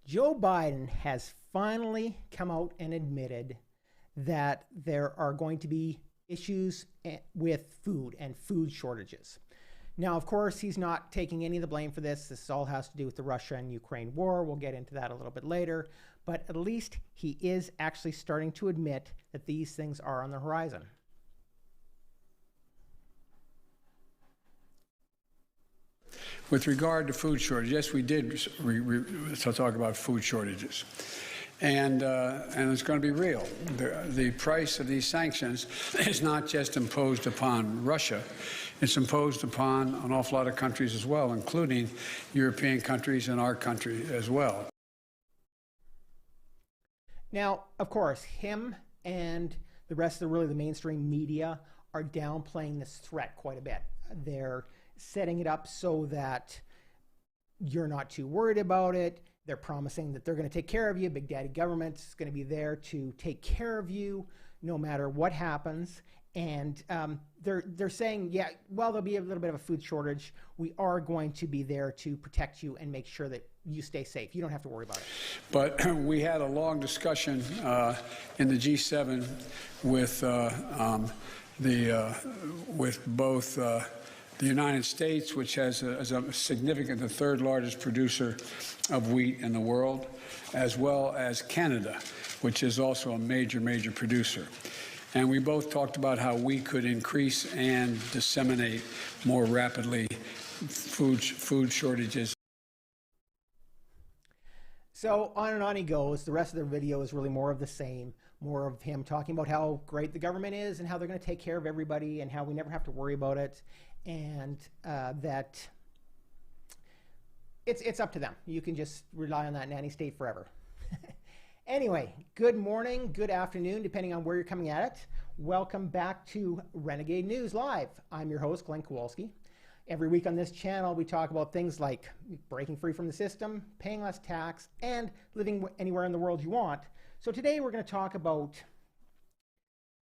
Joe Biden has finally come out and admitted that there are going to be issues with food and food shortages. Now, of course, he's not taking any of the blame for this. This all has to do with the Russia and Ukraine war. We'll get into that a little bit later. But at least he is actually starting to admit that these things are on the horizon. With regard to food shortages, yes, we did talk about food shortages. And it's going to be real. The price of these sanctions is not just imposed upon Russia. It's imposed upon an awful lot of countries as well, including European countries and our country as well. Now, of course, him and the rest of the mainstream media are downplaying this threat quite a bit. They're setting it up so that you're not too worried about it. They're promising that they're going to take care of you. Big Daddy government is going to be there to take care of you no matter what happens. And they're saying, yeah, well, there'll be a little bit of a food shortage. We are going to be there to protect you and make sure that you stay safe. You don't have to worry about it. But we had a long discussion in the G7 with both the United States, which has a significant, the third largest producer of wheat in the world, as well as Canada, which is also a major, major producer. And we both talked about how we could increase and disseminate more rapidly food shortages. So on and on he goes. The rest of the video is really more of the same, more of him talking about how great the government is and how they're going to take care of everybody and how we never have to worry about it, and that it's up to them. You can just rely on that nanny state forever. Anyway, good morning, good afternoon, depending on where you're coming at it. Welcome back to Renegade News Live. I'm your host, Glenn Kowalski. Every week on this channel, we talk about things like breaking free from the system, paying less tax, and living anywhere in the world you want. So today we're going to talk about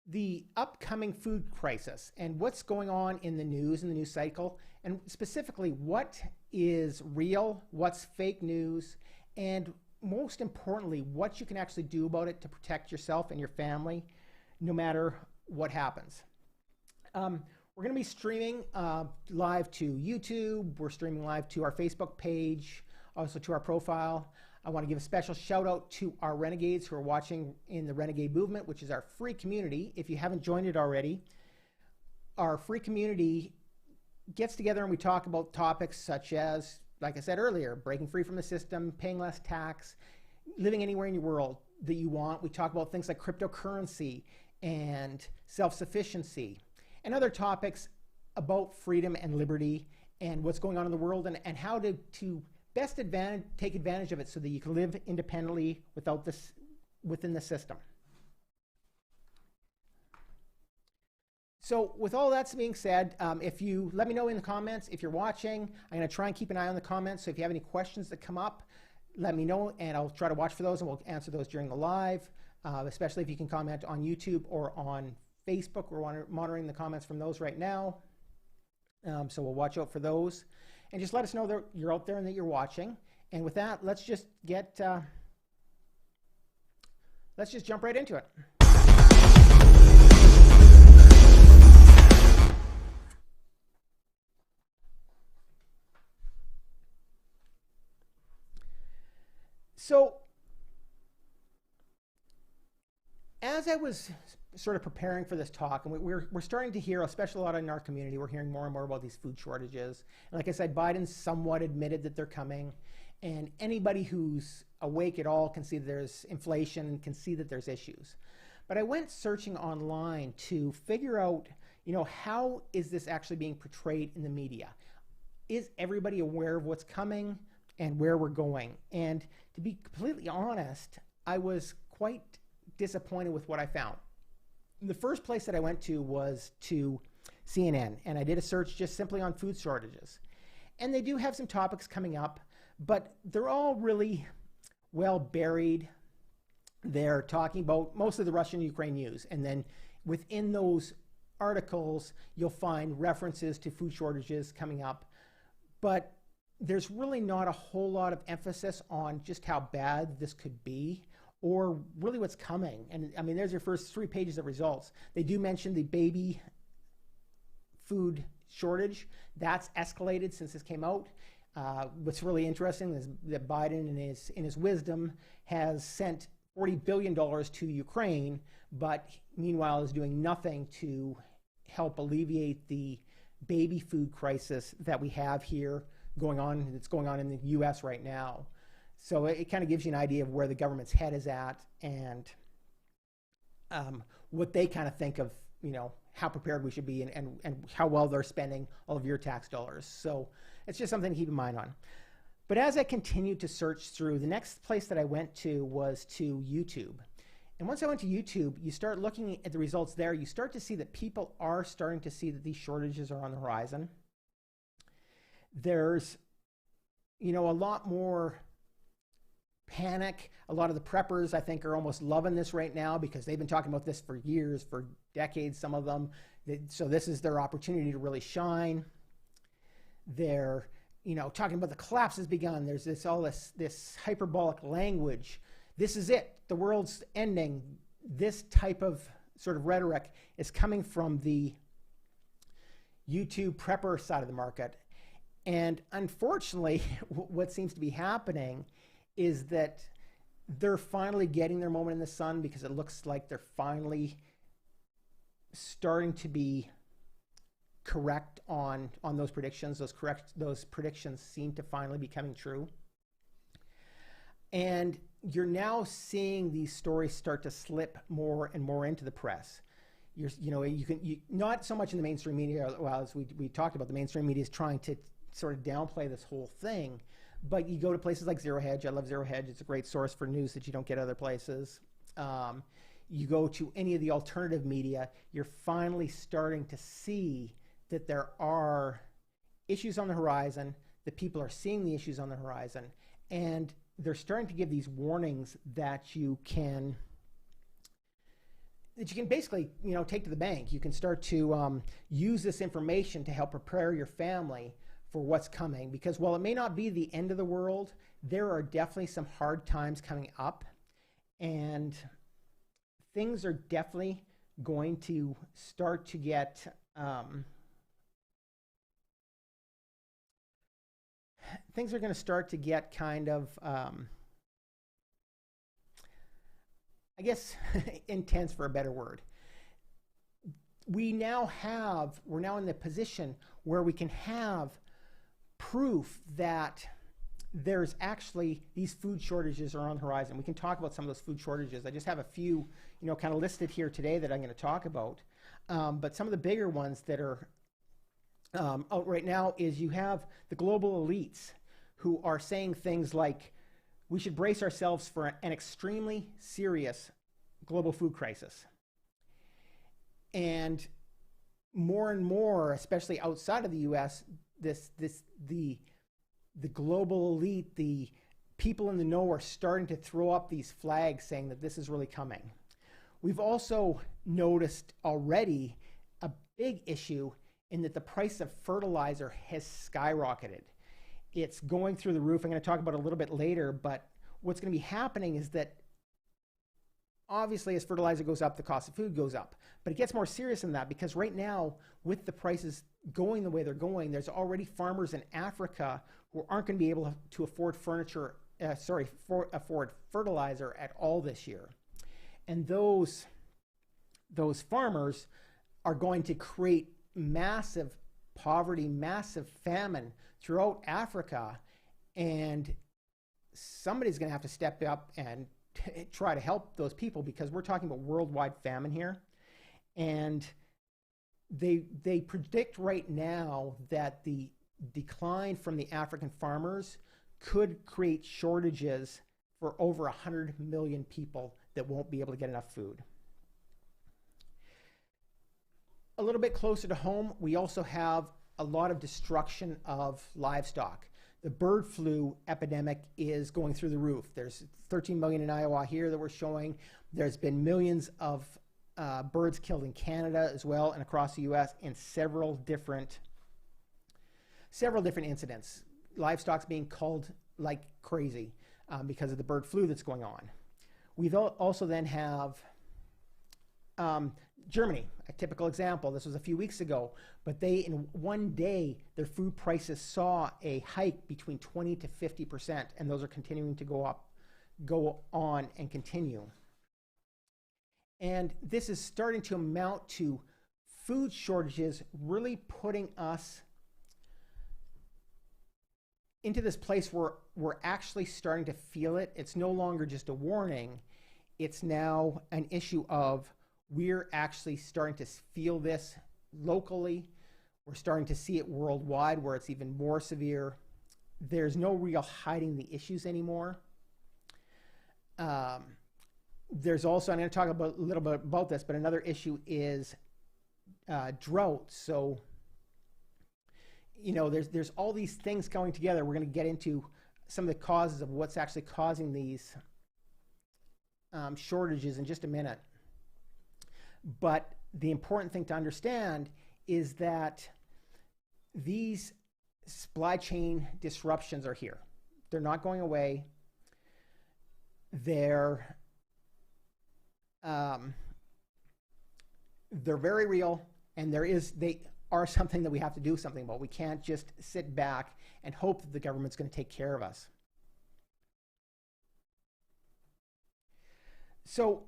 the upcoming food crisis and what's going on in the news cycle, and specifically what is real, what's fake news, and most importantly, what you can actually do about it to protect yourself and your family, no matter what happens. We're going to be streaming live to YouTube. We're streaming live to our Facebook page, also to our profile. I want to give a special shout out to our renegades who are watching in the Renegade Movement, which is our free community. If you haven't joined it already, our free community gets together and we talk about topics such as, like I said earlier, breaking free from the system, paying less tax, living anywhere in your world that you want. We talk about things like cryptocurrency and self-sufficiency and other topics about freedom and liberty and what's going on in the world, and how to best take advantage of it so that you can live independently within the system. So with all that being said, if you let me know in the comments if you're watching. I'm going to try and keep an eye on the comments. So if you have any questions that come up, let me know and I'll try to watch for those and we'll answer those during the live, especially if you can comment on YouTube or on Facebook. We're monitoring the comments from those right now. So we'll watch out for those. And just let us know that you're out there and that you're watching. And with that, let's just jump right into it. So, as I was sort of preparing for this talk, and we're starting to hear, especially a lot in our community, we're hearing more and more about these food shortages. And like I said, Biden's somewhat admitted that they're coming, and anybody who's awake at all can see that there's inflation, can see that there's issues. But I went searching online to figure out, how is this actually being portrayed in the media? Is everybody aware of what's coming and where we're going? And to be completely honest, I was quite disappointed with what I found. The first place that I went to was to CNN, and I did a search just simply on food shortages. And they do have some topics coming up, but they're all really well buried. They're talking about mostly the Russian-Ukraine news, and then within those articles, you'll find references to food shortages coming up. But there's really not a whole lot of emphasis on just how bad this could be or really what's coming. And I mean, there's your first 3 pages of results. They do mention the baby food shortage. That's escalated since this came out. What's really interesting is that Biden, in his wisdom, has sent $40 billion to Ukraine, but meanwhile is doing nothing to help alleviate the baby food crisis that we have here that's going on in the U.S. right now. So it kind of gives you an idea of where the government's head is at and what they kind of think of, how prepared we should be and how well they're spending all of your tax dollars. So it's just something to keep in mind on. But as I continued to search through, the next place that I went to was to YouTube. And once I went to YouTube, you start looking at the results there. You start to see that people are starting to see that these shortages are on the horizon. There's, a lot more panic. A lot of the preppers, I think, are almost loving this right now because they've been talking about this for years, for decades, some of them. So this is their opportunity to really shine. They're, talking about the collapse has begun. There's this hyperbolic language. This is it. The world's ending. This type of sort of rhetoric is coming from the YouTube prepper side of the market. And unfortunately, what seems to be happening is that they're finally getting their moment in the sun because it looks like they're finally starting to be correct on those predictions. Those predictions seem to finally be coming true. And you're now seeing these stories start to slip more and more into the press. You not so much in the mainstream media, well, as we talked about, the mainstream media is trying to sort of downplay this whole thing. But you go to places like Zero Hedge. I love Zero Hedge. It's a great source for news that you don't get other places. You go to any of the alternative media, you're finally starting to see that there are issues on the horizon, that people are seeing the issues on the horizon, and they're starting to give these warnings that you can basically, take to the bank. You can start to use this information to help prepare your family for what's coming, because while it may not be the end of the world, there are definitely some hard times coming up, and things are definitely going to start to get kind of I guess intense, for a better word. We're now in the position where we can have proof that there's actually these food shortages are on the horizon. We can talk about some of those food shortages. I just have a few, kind of listed here today that I'm going to talk about. But some of the bigger ones that are out right now is you have the global elites who are saying things like, we should brace ourselves for an extremely serious global food crisis. And more, especially outside of the U.S., the global elite, the people in the know are starting to throw up these flags saying that this is really coming. We've also noticed already a big issue in that the price of fertilizer has skyrocketed. It's going through the roof. I'm going to talk about it a little bit later, but what's going to be happening is that obviously as fertilizer goes up, the cost of food goes up. But it gets more serious than that, because right now, with the prices going the way they're going, there's already farmers in Africa who aren't going to be able to afford afford fertilizer at all this year. And those farmers are going to create massive poverty, massive famine throughout Africa, and somebody's going to have to step up and try to help those people, because we're talking about worldwide famine here. And they predict right now that the decline from the African farmers could create shortages for over 100 million people that won't be able to get enough food. A little bit closer to home, we also have a lot of destruction of livestock. The bird flu epidemic is going through the roof. There's 13 million in Iowa here that we're showing. There's been millions of birds killed in Canada as well, and across the U.S. in several different incidents. livestock's being culled like crazy because of the bird flu that's going on. We also then have Germany, a typical example. This was a few weeks ago, but they, in one day, their food prices saw a hike between 20 to 50%, and those are continuing to go on and continue. And this is starting to amount to food shortages really putting us into this place where we're actually starting to feel it. It's no longer just a warning. It's now an issue of we're actually starting to feel this locally. We're starting to see it worldwide where it's even more severe. There's no real hiding the issues anymore. There's also, I'm going to talk a little bit about this, but another issue is drought. So, you know, there's all these things going together. We're going to get into some of the causes of what's actually causing these shortages in just a minute. But the important thing to understand is that these supply chain disruptions are here. They're not going away. They're very real, and they are something that we have to do something about. We can't just sit back and hope that the government's going to take care of us. So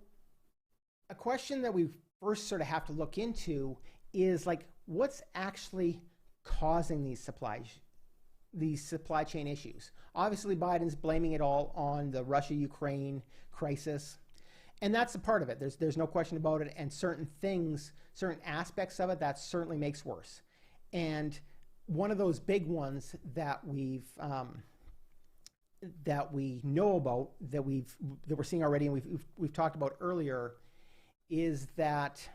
a question that we first sort of have to look into is, like, what's actually causing these supply chain issues? Obviously, Biden's blaming it all on the Russia-Ukraine crisis, and that's a part of it. There's no question about it. And certain aspects of it, that certainly makes worse. And one of those big ones that we know about, that we're seeing already, and we've talked about earlier, is that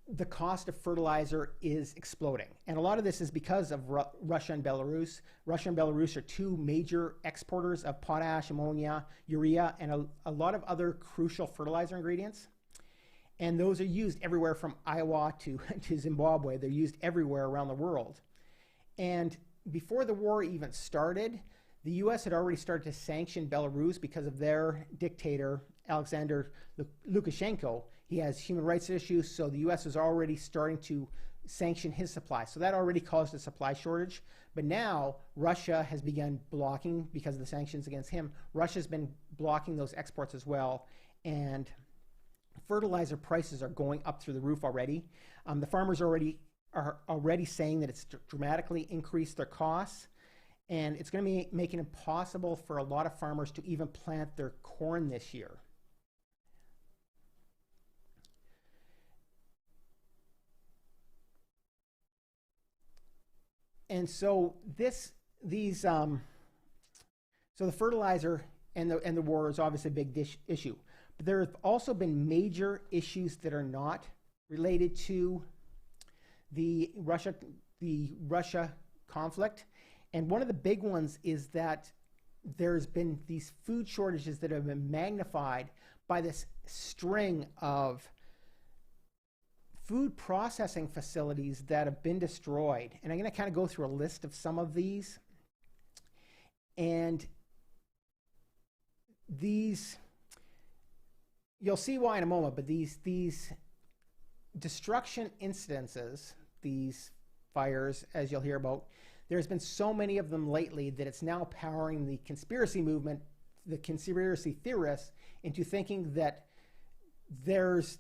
the cost of fertilizer is exploding. And a lot of this is because of Russia and Belarus. Russia and Belarus are two major exporters of potash, ammonia, urea, and a lot of other crucial fertilizer ingredients. And those are used everywhere from Iowa to Zimbabwe. They're used everywhere around the world. And before the war even started, the U.S. had already started to sanction Belarus because of their dictator, Alexander Lukashenko. He has human rights issues, so the U.S. is already starting to sanction his supply. So that already caused a supply shortage. But now Russia has begun blocking, because of the sanctions against him, Russia's been blocking those exports as well. And fertilizer prices are going up through the roof already. The farmers are already saying that it's dramatically increased their costs. And it's going to be making it impossible for a lot of farmers to even plant their corn this year. And so so the fertilizer and the war is obviously a big issue. But there have also been major issues that are not related to the Russia conflict. And one of the big ones is that there's been these food shortages that have been magnified by this string of food processing facilities that have been destroyed. And I'm going to kind of go through a list of some of these. And these, you'll see why in a moment, but these destruction incidences, these fires, as you'll hear about, there's been so many of them lately that it's now powering the conspiracy movement, the conspiracy theorists, into thinking that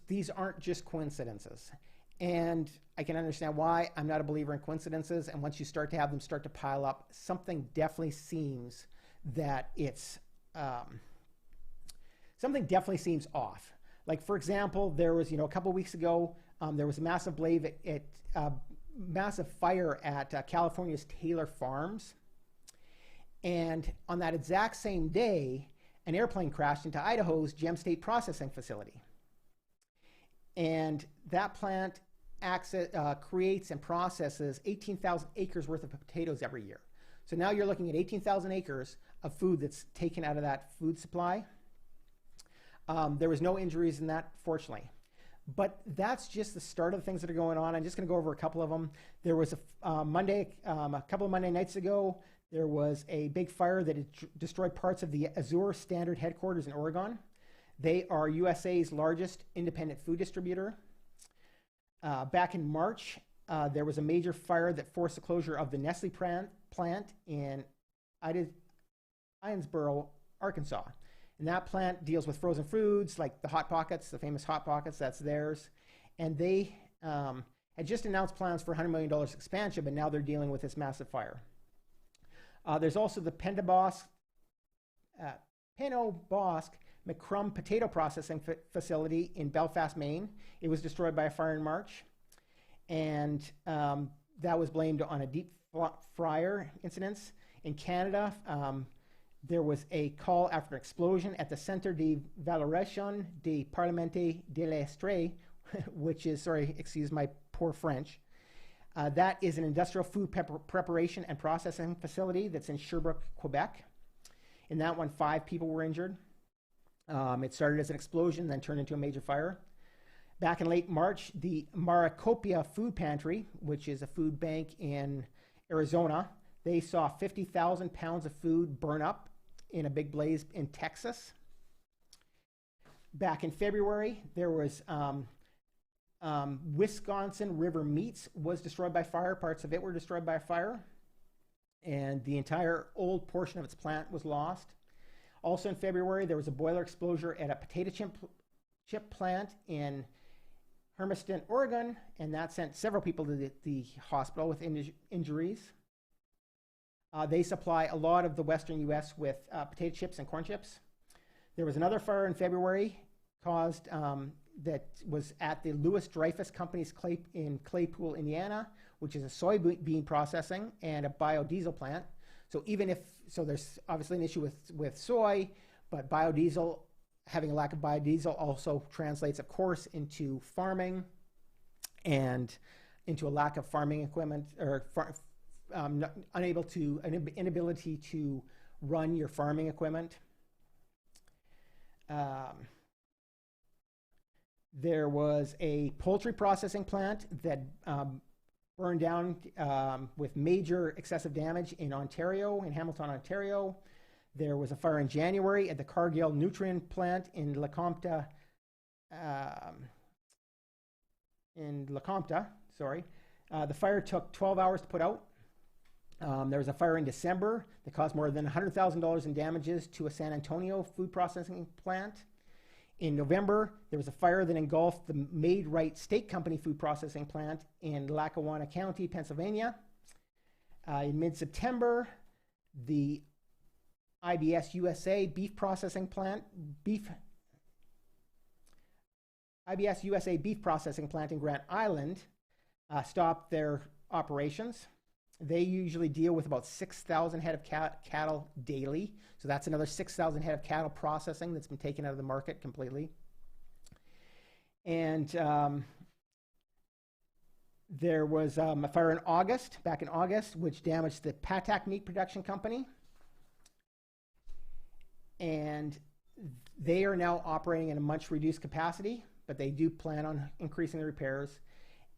these aren't just coincidences. And I can understand why. I'm not a believer in coincidences. And once you start to have them start to pile up, something definitely seems that it's, something definitely seems off. Like, for example, there was, a couple weeks ago, there was a massive massive fire at California's Taylor Farms. And on that exact same day, an airplane crashed into Idaho's Gem State Processing Facility. And that plant creates and processes 18,000 acres worth of potatoes every year. So now you're looking at 18,000 acres of food that's taken out of that food supply. There was no injuries in that, fortunately. But that's just the start of the things that are going on. I'm just going to go over a couple of them. There was a couple of Monday nights ago, there was a big fire that destroyed parts of the Azure Standard headquarters in Oregon. They are USA's largest independent food distributor. Back in March, there was a major fire that forced the closure of the Nestle plant in Ionsboro, Arkansas. And that plant deals with frozen foods like the Hot Pockets, the famous Hot Pockets, that's theirs. And they had just announced plans for $100 million expansion, but now they're dealing with this massive fire. There's also the Penobosc McCrum potato processing facility in Belfast, Maine. It was destroyed by a fire in March. And that was blamed on a deep fryer incident. In Canada, there was a call after an explosion at the Centre de Valorisation des Parlements de l'Estrie, which is, sorry, excuse my poor French. That is an industrial food preparation and processing facility that's in Sherbrooke, Quebec. In that one, 5 people were injured. It started as an explosion, then turned into a major fire. Back in late March, the Maricopa Food Pantry, which is a food bank in Arizona, they saw 50,000 pounds of food burn up in a big blaze in Texas. Back in February, there was Wisconsin River Meats was destroyed by fire. Parts of it were destroyed by fire. And the entire old portion of its plant was lost. Also in February, there was a boiler explosion at a potato chip plant in Hermiston, Oregon, and that sent several people to the hospital with injuries. They supply a lot of the western U.S. with potato chips and corn chips. There was another fire in February caused that was at the Lewis Dreyfus Company's in Claypool, Indiana, which is a soybean processing and a biodiesel plant. So there's obviously an issue with soy, but biodiesel, having a lack of biodiesel also translates, of course, into farming and into a lack of farming equipment or inability to run your farming equipment. There was a poultry processing plant that burned down with major excessive damage in Hamilton, Ontario. There was a fire in January at the Cargill nutrient plant in Lecompte, The fire took 12 hours to put out. There was a fire in December that caused more than $100,000 in damages to a San Antonio food processing plant. In November, there was a fire that engulfed the Maid-Rite Steak Company food processing plant in Lackawanna County, Pennsylvania. In mid-September, the IBS USA beef processing plant in Grant Island stopped their operations. They usually deal with about 6,000 head of cattle daily. So that's another 6,000 head of cattle processing that's been taken out of the market completely. And there was a fire back in August, which damaged the Patak Meat Production Company. And they are now operating in a much reduced capacity, but they do plan on increasing the repairs.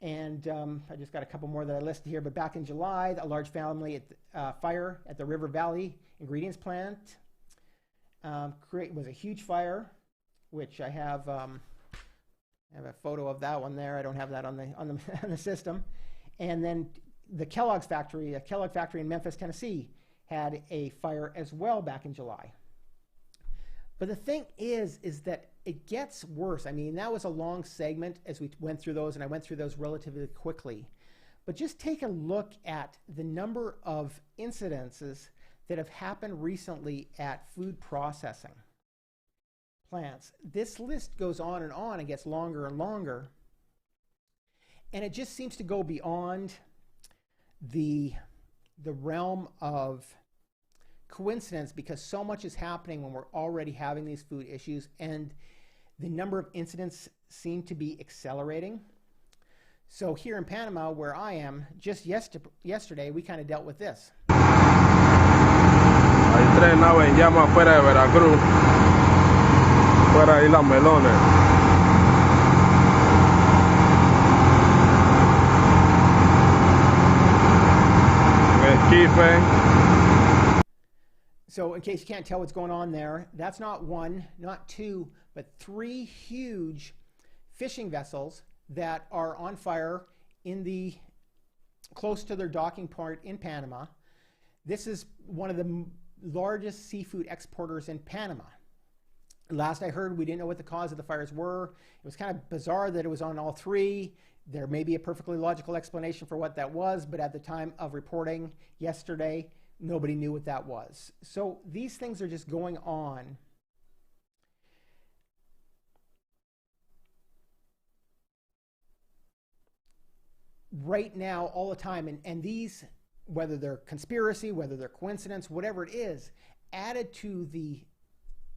And I just got a couple more that I listed here, but back in July, a large family fire at the River Valley Ingredients Plant was a huge fire, which I have a photo of that one there. I don't have that on the system. And then the Kellogg factory in Memphis, Tennessee, had a fire as well back in July. But the thing is that it gets worse. I mean, that was a long segment as we went through those, and I went through those relatively quickly. But just take a look at the number of incidences that have happened recently at food processing plants. This list goes on and gets longer and longer. And it just seems to go beyond the realm of coincidence, because so much is happening when we're already having these food issues, and the number of incidents seem to be accelerating. So here in Panama, where I am, just yesterday we kind of dealt with this. Hay 3 naves en llamas fuera de Veracruz, fuera de Islas Melones. Key thing. So in case you can't tell what's going on there, that's not one, not two, but three huge fishing vessels that are on fire close to their docking port in Panama. This is one of the largest seafood exporters in Panama. Last I heard, we didn't know what the cause of the fires were. It was kind of bizarre that it was on all three. There may be a perfectly logical explanation for what that was, but at the time of reporting yesterday, nobody knew what that was. So these things are just going on. Right now, all the time, and these, whether they're conspiracy, whether they're coincidence, whatever it is, added to the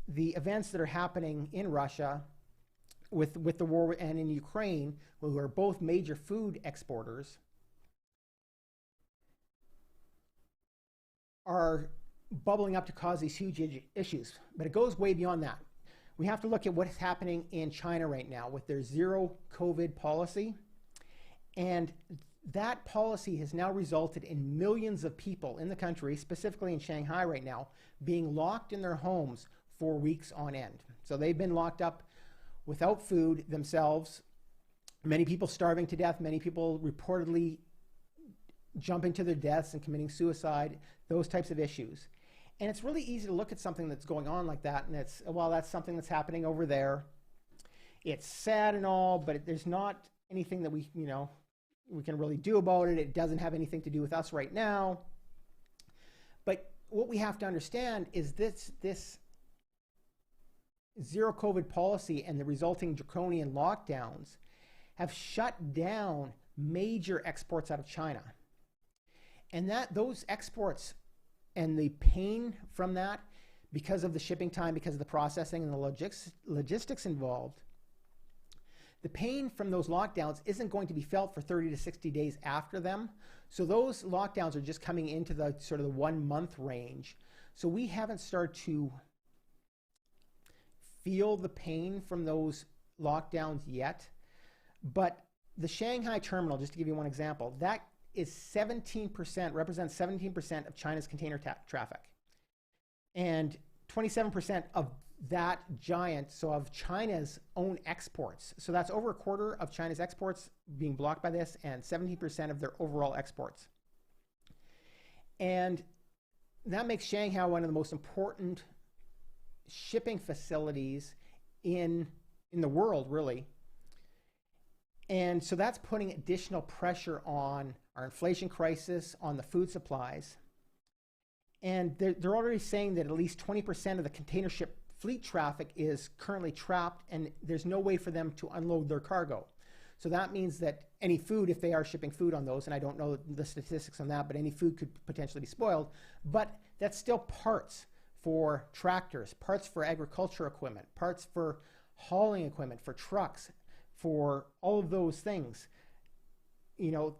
events that are happening in Russia with the war and in Ukraine, who are both major food exporters, are bubbling up to cause these huge issues. But it goes way beyond that. We have to look at what is happening in China right now with their zero COVID policy. And that policy has now resulted in millions of people in the country, specifically in Shanghai right now, being locked in their homes for weeks on end. So they've been locked up without food themselves. Many people starving to death, many people reportedly jumping to their deaths and committing suicide, those types of issues. And it's really easy to look at something that's going on like that, and it's, well, that's something that's happening over there. It's sad and all, but there's not anything that we can really do about it. It doesn't have anything to do with us right now. But what we have to understand is this zero COVID policy and the resulting draconian lockdowns have shut down major exports out of China. And those exports and the pain from that, because of the shipping time, because of the processing and the logistics involved, the pain from those lockdowns isn't going to be felt for 30 to 60 days after them. So those lockdowns are just coming into the sort of the 1 month range. So we haven't started to feel the pain from those lockdowns yet. But the Shanghai terminal, just to give you one example, that is 17%, represents 17% of China's container traffic. And 27% of that giant, so of China's own exports. So that's over a quarter of China's exports being blocked by this, and 17% of their overall exports. And that makes Shanghai one of the most important shipping facilities in the world, really. And so that's putting additional pressure on our inflation crisis, on the food supplies. And they're already saying that at least 20% of the container ship fleet traffic is currently trapped, and there's no way for them to unload their cargo. So that means that any food, if they are shipping food on those, and I don't know the statistics on that, but any food could potentially be spoiled. But that's still parts for tractors, parts for agriculture equipment, parts for hauling equipment, for trucks, for all of those things.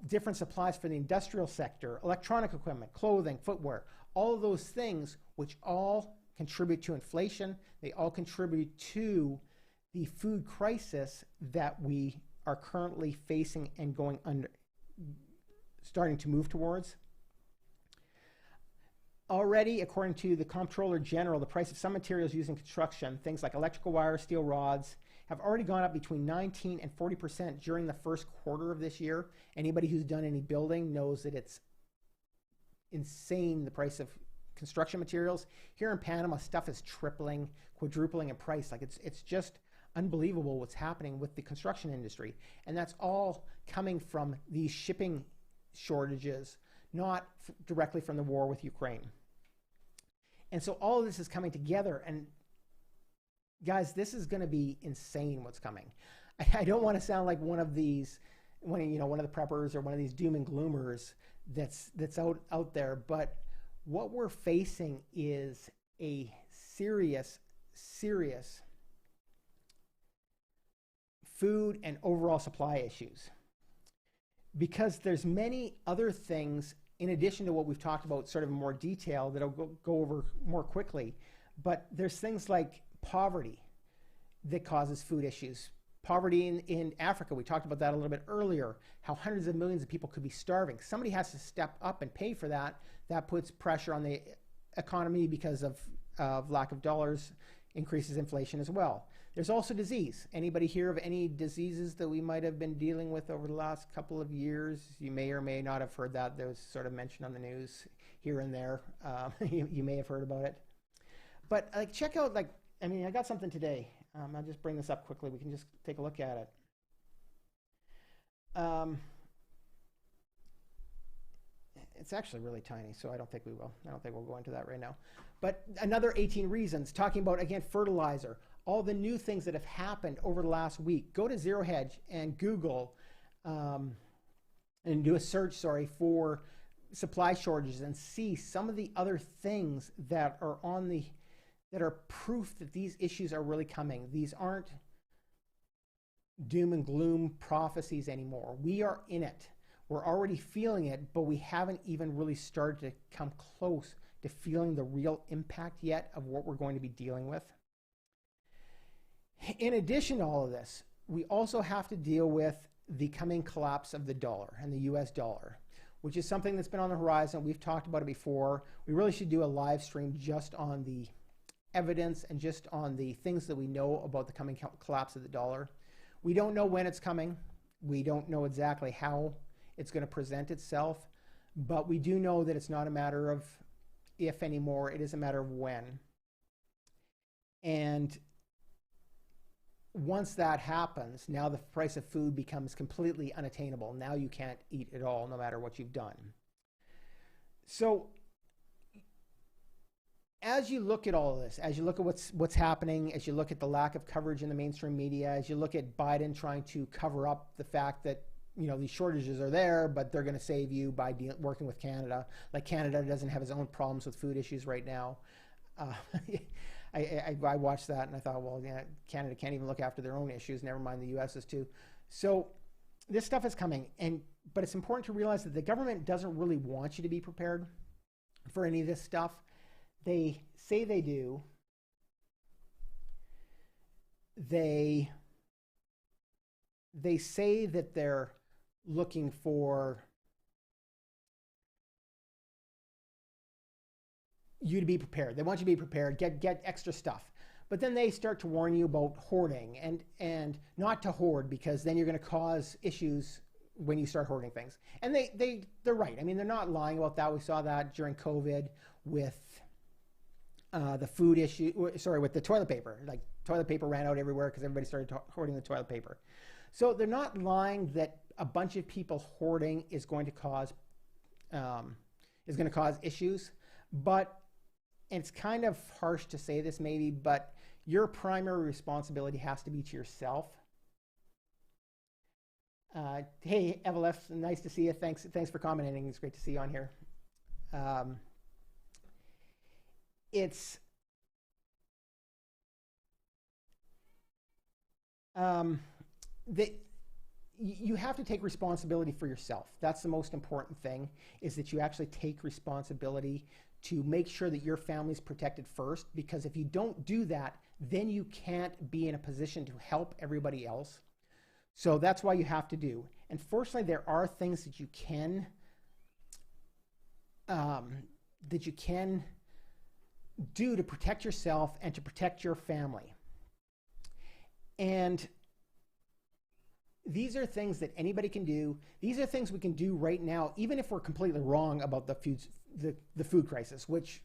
Different supplies for the industrial sector, electronic equipment, clothing, footwear, all of those things, which all contribute to inflation. They all contribute to the food crisis that we are currently facing and starting to move towards. Already, according to the Comptroller General, the price of some materials used in construction, things like electrical wire, steel rods, have already gone up between 19 and 40% during the first quarter of this year. Anybody who's done any building knows that it's insane, the price of construction materials. Here in Panama, stuff is tripling, quadrupling in price. Like it's just unbelievable what's happening with the construction industry. And that's all coming from these shipping shortages, not directly from the war with Ukraine. And so all of this is coming together, and guys, this is going to be insane what's coming. I don't want to sound like one of the preppers or one of these doom and gloomers that's out there, but what we're facing is a serious food and overall supply issues, because there's many other things in addition to what we've talked about sort of in more detail that I'll go over more quickly. But there's things like poverty that causes food issues. Poverty in Africa, we talked about that a little bit earlier, how hundreds of millions of people could be starving. Somebody has to step up and pay for that. That puts pressure on the economy because of lack of dollars, increases inflation as well. There's also disease. Anybody hear of any diseases that we might have been dealing with over the last couple of years? You may or may not have heard that. There was sort of mention on the news here and there. You may have heard about it. But like, check out, like, I mean, I got something today. I'll just bring this up quickly. We can just take a look at it. It's actually really tiny, so I don't think we will. I don't think we'll go into that right now. But another 18 reasons, talking about, again, fertilizer, all the new things that have happened over the last week. Go to Zero Hedge and Google and do a search, for supply shortages and see some of the other things that are that are proof that these issues are really coming. These aren't doom and gloom prophecies anymore. We are in it. We're already feeling it, but we haven't even really started to come close to feeling the real impact yet of what we're going to be dealing with. In addition to all of this, we also have to deal with the coming collapse of the dollar and the US dollar, which is something that's been on the horizon. We've talked about it before. We really should do a live stream just on the evidence and just on the things that we know about the coming collapse of the dollar. We don't know when it's coming. We don't know exactly how it's going to present itself, but we do know that it's not a matter of if anymore, it is a matter of when. And once that happens, now the price of food becomes completely unattainable. Now you can't eat at all, no matter what you've done. So as you look at all of this, as you look at what's happening, as you look at the lack of coverage in the mainstream media, as you look at Biden trying to cover up the fact that, you know, these shortages are there, but they're going to save you by working with Canada. Like, Canada doesn't have its own problems with food issues right now. I watched that and I thought, well, yeah, Canada can't even look after their own issues, never mind the US's too. So this stuff is coming, but it's important to realize that the government doesn't really want you to be prepared for any of this stuff. They say they do. They say that they're looking for you to be prepared. They want you to be prepared, get extra stuff. But then they start to warn you about hoarding and not to hoard, because then you're going to cause issues when you start hoarding things. And they're right. I mean, they're not lying about that. We saw that during COVID with the food issue, with the toilet paper. Like, toilet paper ran out everywhere because everybody started hoarding the toilet paper. So they're not lying that a bunch of people hoarding is going to cause issues. But it's kind of harsh to say this maybe, but your primary responsibility has to be to yourself. Hey, Evelef, nice to see you. Thanks for commenting. It's great to see you on here. You have to take responsibility for yourself. That's the most important thing, is that you actually take responsibility to make sure that your family's protected first, because if you don't do that, then you can't be in a position to help everybody else. So that's why you have to do. And fortunately, there are things that you can do to protect yourself and to protect your family. And these are things that anybody can do. These are things we can do right now, even if we're completely wrong about the food crisis, which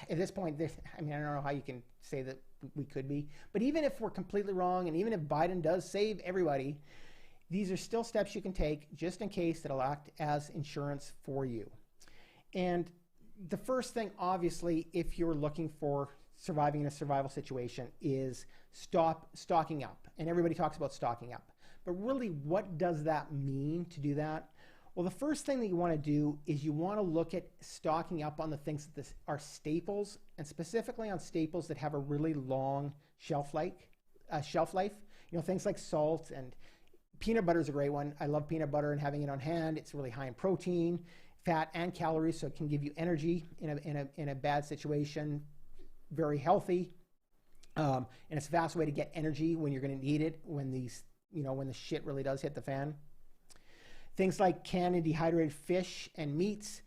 at this point, I mean, I don't know how you can say that we could be, but even if we're completely wrong, and even if Biden does save everybody, these are still steps you can take just in case that'll act as insurance for you. And the first thing, obviously, if you're looking for surviving in a survival situation, is stop stocking up. And everybody talks about stocking up. But really, what does that mean to do that? Well, the first thing that you want to do is you want to look at stocking up on the things that are staples, and specifically on staples that have a really long shelf life. You know, things like salt, and peanut butter is a great one. I love peanut butter, and having it on hand, it's really high in protein, fat, and calories, so it can give you energy in a bad situation. Very healthy, and it's a fast way to get energy when you're going to need it when these when the shit really does hit the fan. Things like canned and dehydrated fish and meats,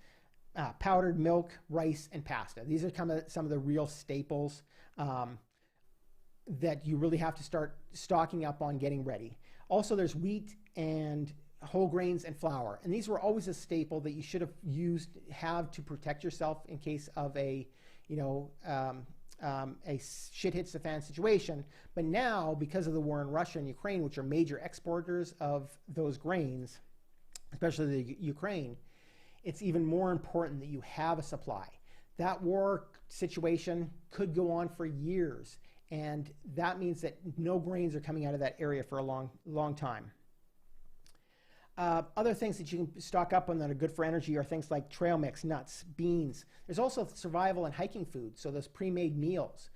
powdered milk, rice, and pasta. These are some of the real staples that you really have to start stocking up on getting ready. Also, there's wheat and whole grains and flour. And these were always a staple that you should have to protect yourself in case of a shit hits the fan situation. But now, because of the war in Russia and Ukraine, which are major exporters of those grains, especially the Ukraine, it's even more important that you have a supply. That war situation could go on for years, and that means that no grains are coming out of that area for a long time. Other things that you can stock up on that are good for energy are things like trail mix, nuts, beans. There's also survival and hiking food, so those pre-made meals.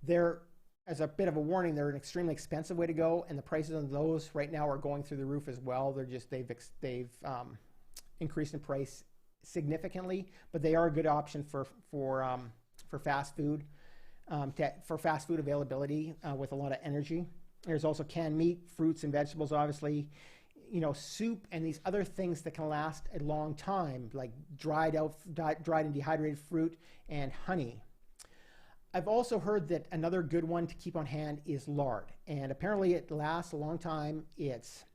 They're, as a bit of a warning, they're an extremely expensive way to go, and the prices on those right now are going through the roof as well. They've increased in price significantly, but they are a good option for fast food, for fast food availability with a lot of energy. There's also canned meat, fruits, and vegetables, obviously. Soup and these other things that can last a long time, like dried and dehydrated fruit and honey. I've also heard that another good one to keep on hand is lard, and apparently it lasts a long time. It's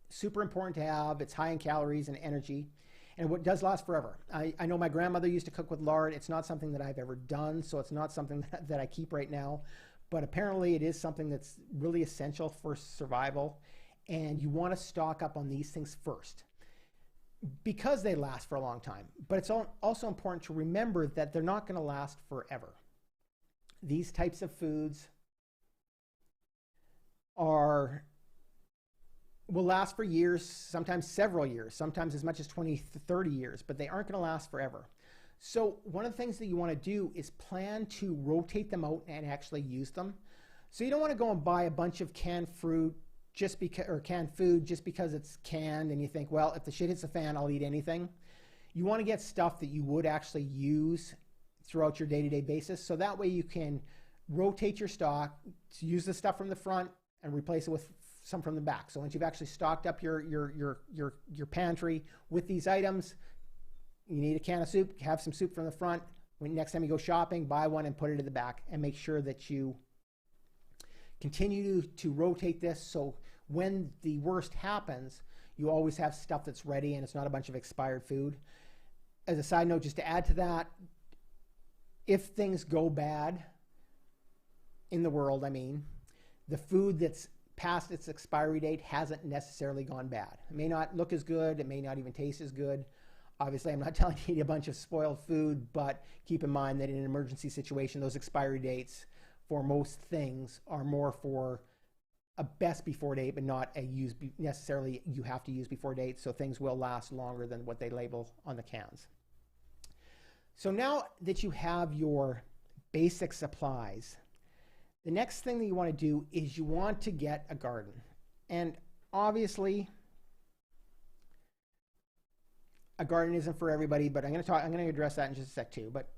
super important to have. It's high in calories and energy, and what does last forever. I know my grandmother used to cook with lard. It's not something that I've ever done, so it's not something that I keep right now, but apparently it is something that's really essential for survival. And you want to stock up on these things first because they last for a long time. But it's also important to remember that they're not going to last forever. These types of foods will last for years, sometimes several years, sometimes as much as 20 to 30 years, but they aren't going to last forever. So one of the things that you want to do is plan to rotate them out and actually use them. So you don't want to go and buy a bunch of canned fruit or canned food just because it's canned and you think, well, if the shit hits the fan, I'll eat anything. You want to get stuff that you would actually use throughout your day-to-day basis, so that way you can rotate your stock, use the stuff from the front and replace it with some from the back. So once you've actually stocked up your pantry with these items, you need a can of soup, have some soup from the front. Next time you go shopping, buy one and put it in the back, and make sure that you continue to rotate this, so when the worst happens, you always have stuff that's ready and it's not a bunch of expired food. As a side note, just to add to that, if things go bad in the world, the food that's past its expiry date hasn't necessarily gone bad. It may not look as good, it may not even taste as good. Obviously, I'm not telling you to eat a bunch of spoiled food, but keep in mind that in an emergency situation, those expiry dates for most things are more for a best before date, but not a necessarily you have to use before date, so things will last longer than what they label on the cans. So now that you have your basic supplies, the next thing that you want to do is you want to get a garden. And obviously, a garden isn't for everybody, but I'm going to address that in just a sec too. But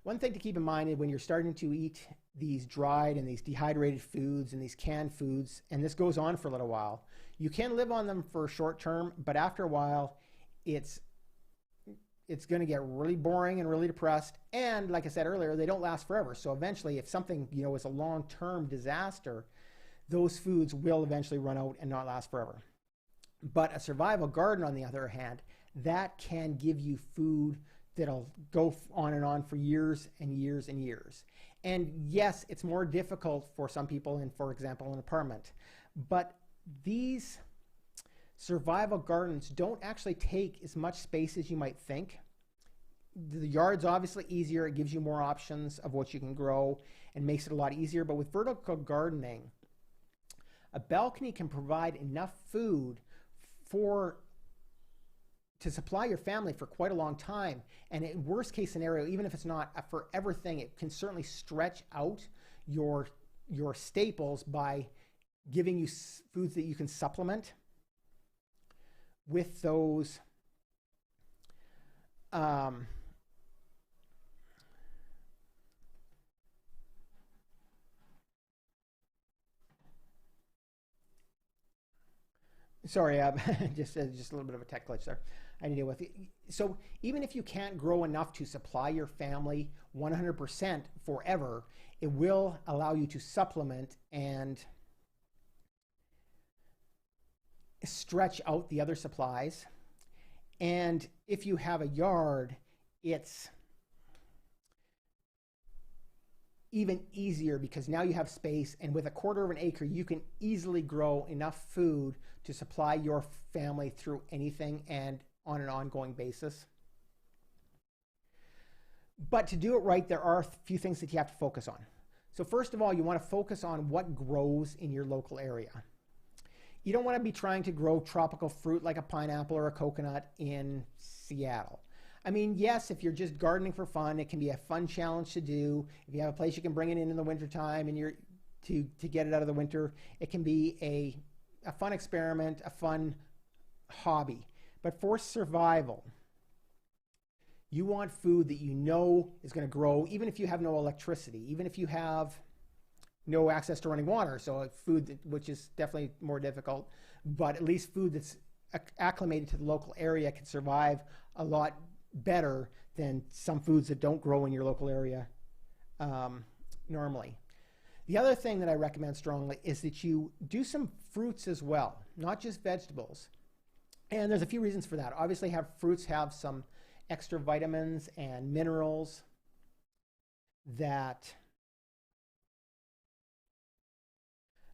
one thing to keep in mind is when you're starting to eat these dried and these dehydrated foods and these canned foods, and this goes on for a little while, you can live on them for short term, but after a while, it's going to get really boring and really depressed. And like I said earlier, they don't last forever. So eventually, if something is a long-term disaster, those foods will eventually run out and not last forever. But a survival garden, on the other hand, that can give you food that'll go on and on for years and years and years. And yes, it's more difficult for some people in, for example, an apartment. But these survival gardens don't actually take as much space as you might think. The yard's obviously easier. It gives you more options of what you can grow and makes it a lot easier. But with vertical gardening, a balcony can provide enough food to supply your family for quite a long time. And in worst case scenario, even if it's not a forever thing, it can certainly stretch out your staples by giving you foods that you can supplement with those Sorry, just a little bit of a tech glitch there. I had to deal with it. So even if you can't grow enough to supply your family 100% forever, it will allow you to supplement and stretch out the other supplies. And if you have a yard, it's even easier because now you have space, and with 1/4 of an acre, you can easily grow enough food to supply your family through anything and on an ongoing basis. But to do it right, there are a few things that you have to focus on. So first of all, you want to focus on what grows in your local area. You don't want to be trying to grow tropical fruit like a pineapple or a coconut in Seattle. I mean, yes, if you're just gardening for fun, it can be a fun challenge to do. If you have a place you can bring it in the wintertime and to get it out of the winter, it can be a fun experiment, a fun hobby. But for survival, you want food that you know is going to grow, even if you have no electricity, even if you have no access to running water. So food which is definitely more difficult, but at least food that's acclimated to the local area can survive a lot better than some foods that don't grow in your local area normally. The other thing that I recommend strongly is that you do some fruits as well, not just vegetables. And there's a few reasons for that. Obviously, fruits have some extra vitamins and minerals that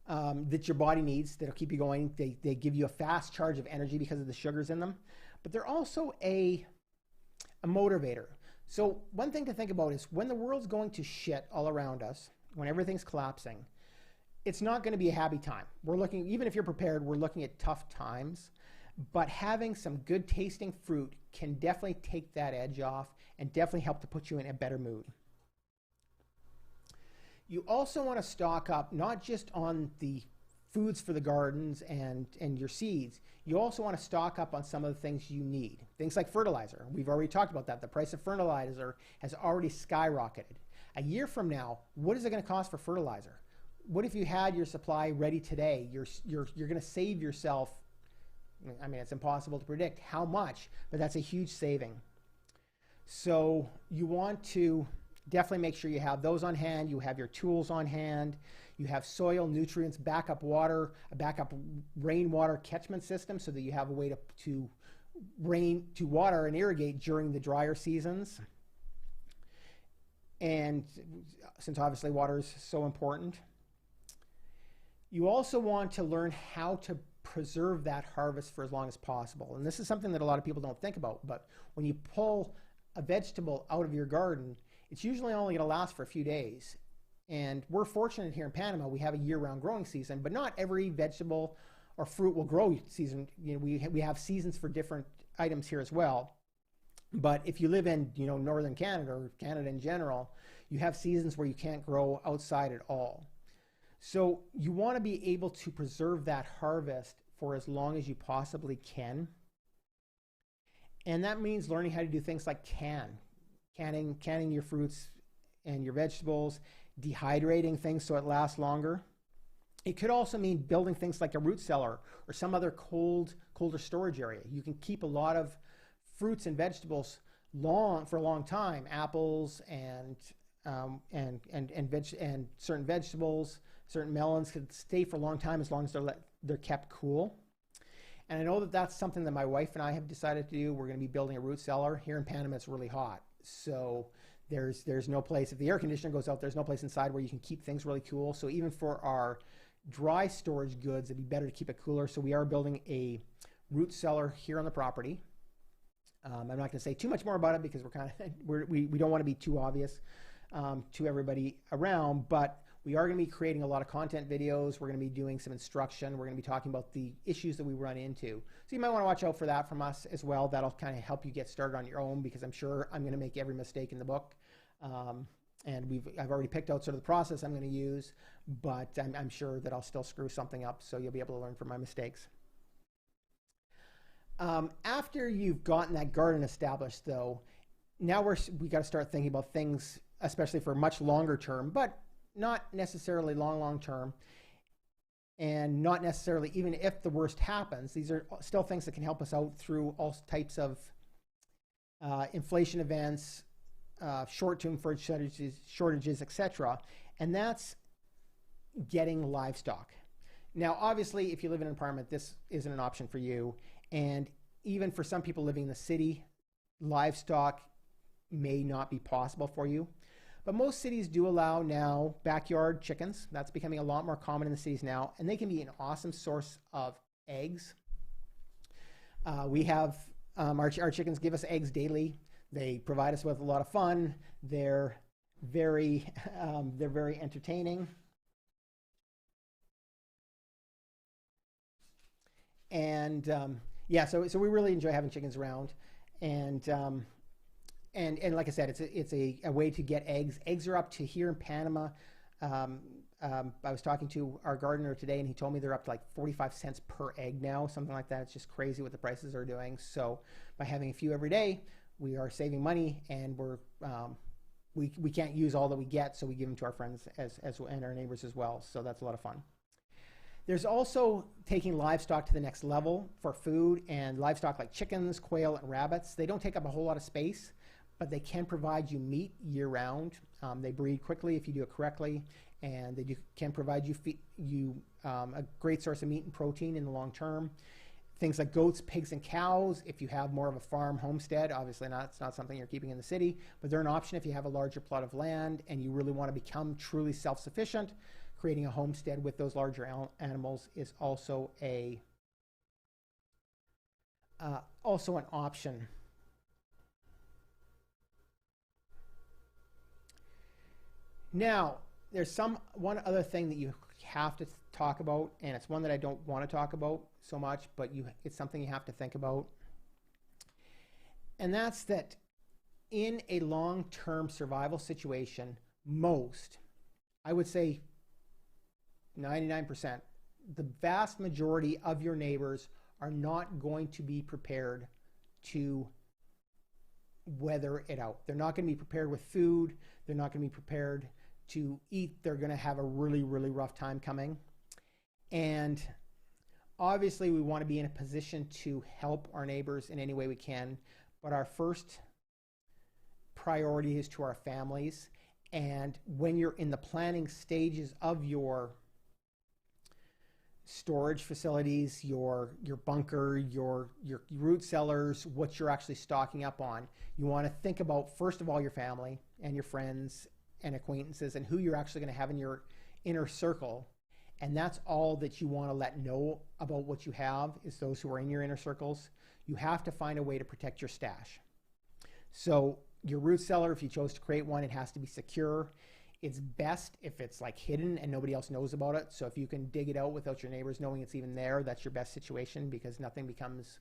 your body needs, that'll keep you going. They give you a fast charge of energy because of the sugars in them. But they're also a motivator. So one thing to think about is when the world's going to shit all around us, when everything's collapsing, it's not going to be a happy time. We're looking, even if you're prepared, we're looking at tough times. But having some good tasting fruit can definitely take that edge off and definitely help to put you in a better mood. You also want to stock up not just on the foods for the gardens and your seeds. You also want to stock up on some of the things you need. Things like fertilizer. We've already talked about that. The price of fertilizer has already skyrocketed. A year from now, what is it going to cost for fertilizer? What if you had your supply ready today? You're going to save yourself. I mean, it's impossible to predict how much, but that's a huge saving. So you want to definitely make sure you have those on hand. You have your tools on hand. You have soil, nutrients, backup water, a backup rainwater catchment system so that you have a way to water and irrigate during the drier seasons. And since obviously water is so important, you also want to learn how to preserve that harvest for as long as possible. And this is something that a lot of people don't think about, but when you pull a vegetable out of your garden, it's usually only going to last for a few days. And we're fortunate here in Panama, we have a year-round growing season, but not every vegetable or fruit will grow season. You know, we have seasons for different items here as well. But if you live in, you know, northern Canada or Canada in general, you have seasons where you can't grow outside at all. So you want to be able to preserve that harvest for as long as you possibly can. And that means learning how to do things like canning your fruits and your vegetables, dehydrating things so it lasts longer. It could also mean building things like a root cellar or some other colder storage area. You can keep a lot of fruits and vegetables for a long time. Apples and certain vegetables, certain melons could stay for a long time as long as they're kept cool. And I know that that's something that my wife and I have decided to do. We're going to be building a root cellar. Here in Panama, it's really hot. So there's no place, if the air conditioner goes out, there's no place inside where you can keep things really cool. So even for our dry storage goods, it'd be better to keep it cooler. So we are building a root cellar here on the property. I'm not going to say too much more about it because we don't want to be too obvious to everybody around, but we are going to be creating a lot of content videos. We're going to be doing some instruction. We're going to be talking about the issues that we run into. So you might want to watch out for that from us as well. That'll kind of help you get started on your own because I'm sure I'm going to make every mistake in the book. And I've already picked out sort of the process I'm going to use, but I'm sure that I'll still screw something up, so you'll be able to learn from my mistakes. After you've gotten that garden established, though, now we got to start thinking about things, especially for much longer term, but not necessarily long term. and not necessarily, even if the worst happens, these are still things that can help us out through all types of inflation events, short-term food shortages, etc. And that's getting livestock. Now, obviously, if you live in an apartment, this isn't an option for you. And even for some people living in the city, livestock may not be possible for you. But most cities do allow now backyard chickens. That's becoming a lot more common in the cities now, and they can be an awesome source of eggs. We have our chickens give us eggs daily. They provide us with a lot of fun. They're very entertaining. And yeah, so we really enjoy having chickens around, and like I said, it's a way to get eggs. Eggs are up to, here in Panama. I was talking to our gardener today, and he told me they're up to like 45 cents per egg now, something like that. It's just crazy what the prices are doing. So by having a few every day, we are saving money, and we can't use all that we get, so we give them to our friends and our neighbors as well. So that's a lot of fun. There's also taking livestock to the next level for food, and livestock like chickens, quail, and rabbits. They don't take up a whole lot of space, but they can provide you meat year-round. They breed quickly if you do it correctly, and they can provide you a great source of meat and protein in the long term. Things like goats, pigs, and cows, if you have more of a farm homestead, obviously it's not something you're keeping in the city, but they're an option if you have a larger plot of land and you really want to become truly self-sufficient. Creating a homestead with those larger animals is also an option. Now, there's one other thing that you have to talk about, and it's one that I don't want to talk about so much, but it's something you have to think about. And that's that in a long-term survival situation, I would say 99%, the vast majority of your neighbors are not going to be prepared to weather it out. They're not going to be prepared with food. They're not going to be prepared to eat. They're going to have a really, really rough time coming. And obviously we want to be in a position to help our neighbors in any way we can, but our first priority is to our families. And when you're in the planning stages of your storage facilities, your bunker, your root cellars, what you're actually stocking up on, you want to think about, first of all, your family and your friends and acquaintances and who you're actually going to have in your inner circle. And that's all that you want to let know about what you have, is those who are in your inner circles. You have to find a way to protect your stash. So your root cellar, if you chose to create one, it has to be secure. It's best if it's like hidden and nobody else knows about it. So if you can dig it out without your neighbors knowing it's even there, that's your best situation, because nothing becomes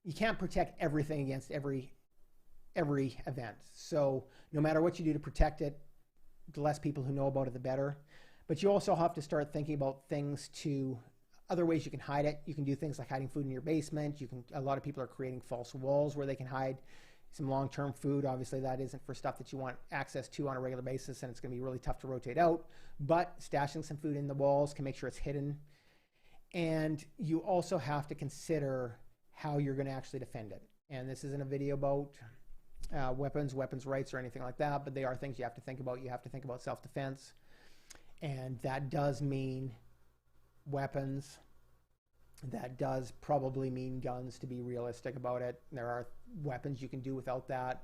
you can't protect everything against every event. So no matter what you do to protect it, the less people who know about it, the better. But you also have to start thinking about other ways you can hide it. You can do things like hiding food in your basement. A lot of people are creating false walls where they can hide some long-term food. Obviously that isn't for stuff that you want access to on a regular basis, and it's going to be really tough to rotate out, but stashing some food in the walls can make sure it's hidden. And you also have to consider how you're going to actually defend it. And this isn't a video about weapons rights or anything like that, but they are things you have to think about. You have to think about self-defense, and that does mean weapons. That does probably mean guns, to be realistic about it. There are weapons you can do without that.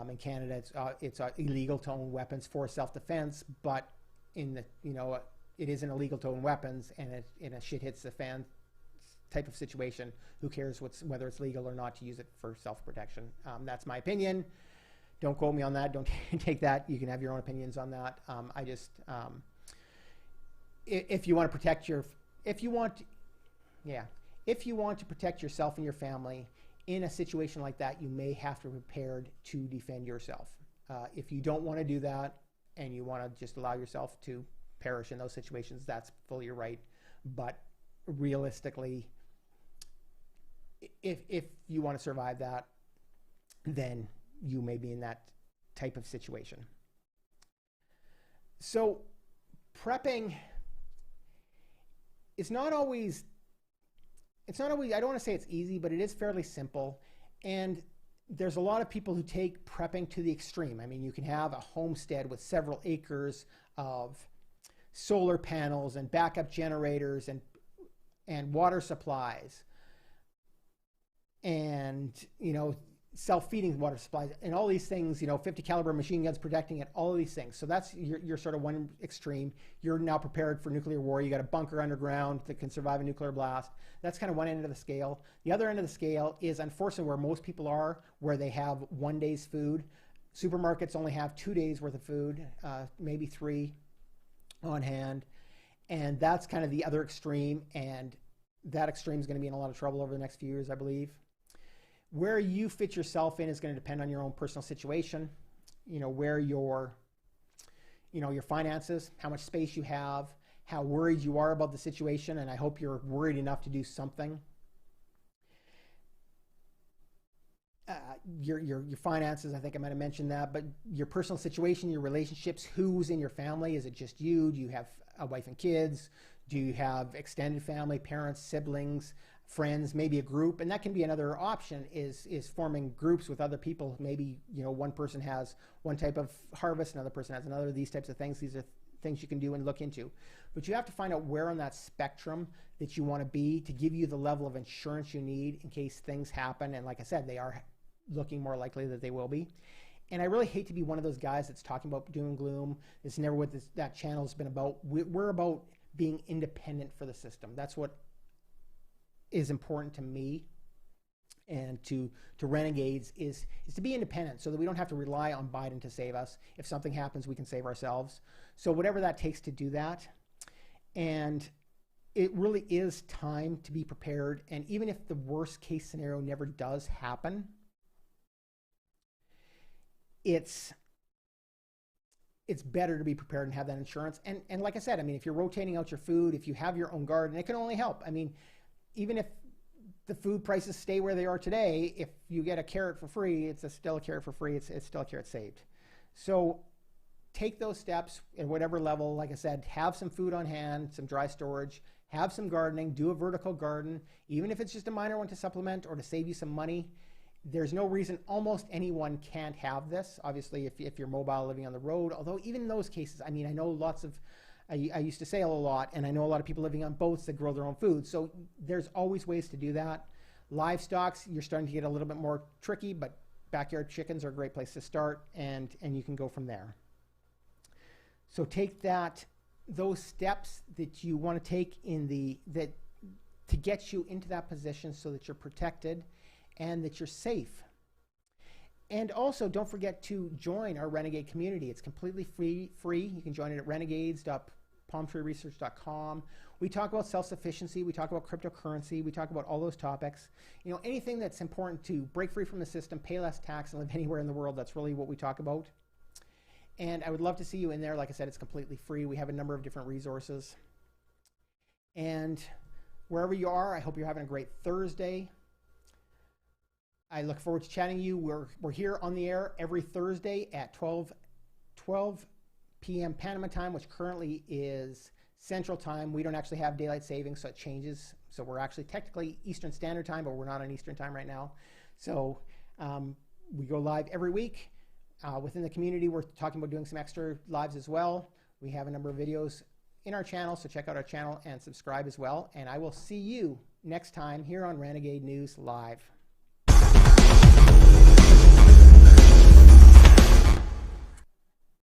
In Canada, it's illegal to own weapons for self-defense, but it isn't illegal to own weapons, and in a shit hits the fan type of situation, who cares whether it's legal or not to use it for self-protection? That's my opinion. Don't quote me on that. Don't take that. You can have your own opinions on that. If you want to protect if you want to protect yourself and your family in a situation like that, you may have to be prepared to defend yourself. If you don't want to do that and you want to just allow yourself to perish in those situations, that's fully your right. But realistically, if you want to survive that, then you may be in that type of situation. So prepping is not always, I don't want to say it's easy, but it is fairly simple. And there's a lot of people who take prepping to the extreme. I mean, you can have a homestead with several acres of solar panels and backup generators and water supplies and, self-feeding water supplies and all these things, 50 caliber machine guns protecting it, all of these things. So that's your sort of one extreme. You're now prepared for nuclear war. You got a bunker underground that can survive a nuclear blast. That's kind of one end of the scale. The other end of the scale is unfortunately where most people are, where they have 1 day's food. Supermarkets only have 2 days worth of food, maybe 3 on hand. And that's kind of the other extreme. And that extreme is going to be in a lot of trouble over the next few years, I believe. Where you fit yourself in is going to depend on your own personal situation, where your finances, how much space you have, how worried you are about the situation, and I hope you're worried enough to do something. Your finances, I think I might have mentioned that, but your personal situation, your relationships, who's in your family? Is it just you? Do you have a wife and kids? Do you have extended family, parents, siblings, friends, maybe a group? And that can be another option, is forming groups with other people. Maybe, one person has one type of harvest, another person has another, these types of things. These are things you can do and look into. But you have to find out where on that spectrum that you want to be to give you the level of insurance you need in case things happen. And like I said, they are looking more likely that they will be. And I really hate to be one of those guys that's talking about doom and gloom. It's never what that channel has been about. We're about being independent for the system. That's what is important to me and to Renegades is to be independent so that we don't have to rely on Biden to save us. If something happens, we can save ourselves. So whatever that takes to do that. And it really is time to be prepared. And even if the worst case scenario never does happen, it's better to be prepared and have that insurance. And like I said, I mean, if you're rotating out your food, if you have your own garden, it can only help. I mean, even if the food prices stay where they are today, if you get a carrot for free, it's still a carrot for free. It's still a carrot saved. So take those steps at whatever level. Like I said, have some food on hand, some dry storage, have some gardening, do a vertical garden, even if it's just a minor one to supplement or to save you some money. There's no reason almost anyone can't have this. Obviously, if you're mobile living on the road, although even in those cases, I mean, I know I used to sail a lot, and I know a lot of people living on boats that grow their own food. So there's always ways to do that. Livestock, you're starting to get a little bit more tricky, but backyard chickens are a great place to start, and you can go from there. So take those steps that you want to take to get you into that position so that you're protected and that you're safe. And also, don't forget to join our Renegade community. It's completely free. You can join it at renegades.palmtreeresearch.com. We talk about self-sufficiency. We talk about cryptocurrency. We talk about all those topics. Anything that's important to break free from the system, pay less tax, and live anywhere in the world. That's really what we talk about. And I would love to see you in there. Like I said, it's completely free. We have a number of different resources. And wherever you are, I hope you're having a great Thursday. I look forward to chatting you. We're here on the air every Thursday at 12 p.m. Panama time, which currently is Central Time. We don't actually have daylight savings, so it changes. So we're actually technically Eastern Standard Time, but we're not on Eastern Time right now. So we go live every week. Within the community, we're talking about doing some extra lives as well. We have a number of videos in our channel, so check out our channel and subscribe as well. And I will see you next time here on Renegade News Live.